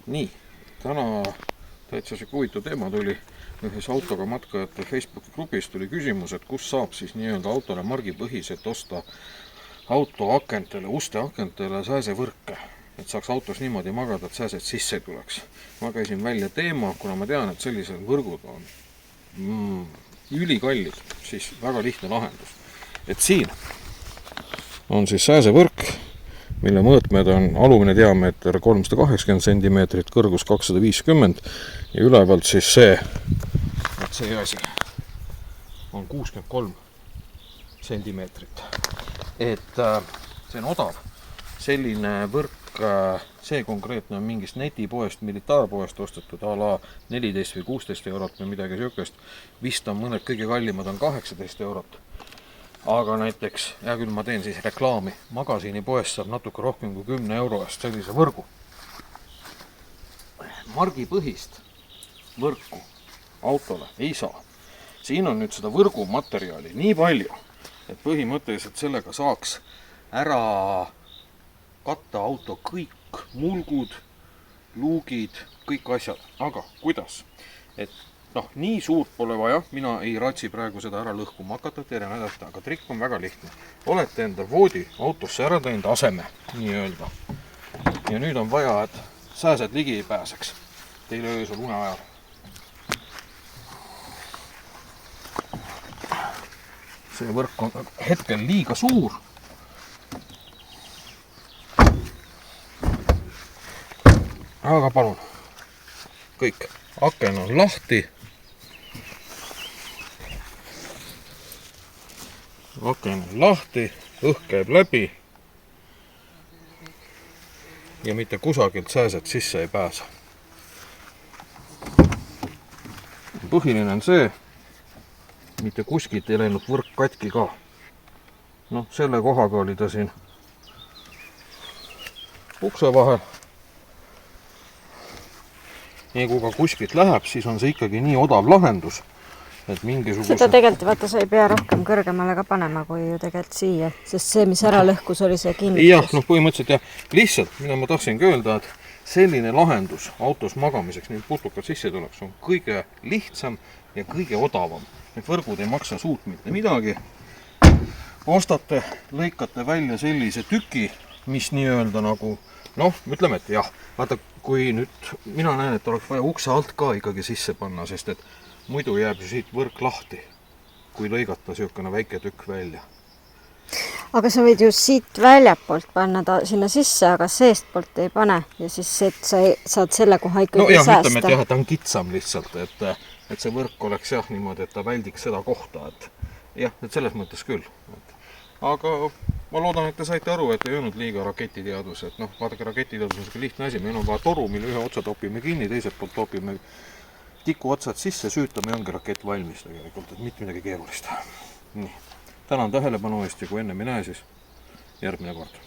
Nii, täna täitsa see huvitav teema tuli ühes autoga matkajate Facebooki grupis tuli küsimus, et kus saab siis nii-öelda autole margipõhiselt osta auto akentele, uste akentele sääsevõrke, et saaks autos niimoodi magada, et sääsed sisse tuleks. Ma käisin välja teema, kuna ma tean, et sellised võrgud on ülikallid, siis väga lihtne lahendus. Et siin on siis sääsevõrk, mille mõõtmed on alumine diameeter 380 cm, kõrgus 250 ja ülevalt siis see asi on 63 cm. Et see on odav. Selline võrk, see konkreetne on mingist netipoest, militaarpoest ostetud a la 14 või 16 eurot või midagi sükest. Vist on mõned kõige kallimad on 18 eurot. Aga näiteks, hea küll, ma teen siis reklaami, magasiini poest saab natuke rohkem kui 10 euro eest sellise võrgu. Margipõhist võrku autole ei saa. Siin on nüüd seda võrgumaterjali nii palju, et põhimõtteliselt sellega saaks ära katta auto kõik mulgud, luugid, kõik asjad. Aga kuidas? Et nii suurt pole vaja, mina ei ratsi praegu seda ära lõhkuma hakata, tere näidata, aga trikk on väga lihtne. Olete enda voodi autosse ära teinud aseme, nii öelda. Ja nüüd on vaja, et sääsed ligi ei pääseks teile öösel une ajal. See võrk on hetkel liiga suur. Aga palun, kõik, aken on lahti. Aken on lahti, õhk käib läbi ja mitte kusagilt sääsed sisse ei pääse. Põhiline on see, mitte kuskilt ei läinud võrk katki ka. Selle kohaga oli ta siin ukse vahel. Nii kui ka kuskilt läheb, siis on see ikkagi nii odav lahendus, et mingisuguse... Seda tegelikult, vaata, sa ei pea rohkem kõrgemale ka panema, kui ju tegelikult siia. Sest see, mis ära lõhkus, oli see kinnitus. Jah, põhimõtteliselt jah. Lihtsalt, mida ma tahtsingi öelda, et selline lahendus autos magamiseks, nii putukad sisse tuleks, on kõige lihtsam ja kõige odavam. Need võrgud ei maksa suurt mitte midagi. Ostate, lõikate välja sellise tüki, mis nii-öelda nagu, ütleme, et jah, vaata, kui nüüd mina näen, et oleks vaja ukse alt ka ikkagi sisse panna, sest et muidu jääb ju siit võrk lahti, kui lõigata siukene väike tükk välja. Aga sa võid ju siit väljapoolt panna ta sinna sisse, aga seest poolt ei pane ja siis sa saad selle koha ikkagi säästa. Ütleme, et jah, et ta on kitsam lihtsalt, et see võrk oleks jah niimoodi, et ta väldiks seda kohta, et jah, et selles mõttes küll. Aga ma loodan, et te saite aru, et ei olnud liiga raketiteadus, et vaadake, raketiteadus on lihtne asi, meil on vaja toru, mille ühe otsa topime kinni, teiselt poolt topime tiku otsad sisse, süütame ja ongi rakett valmis tegelikult, et mitte midagi keerulist. Nii, tänan tähelepanu eest ja kui enne ei näe, siis järgmine kord.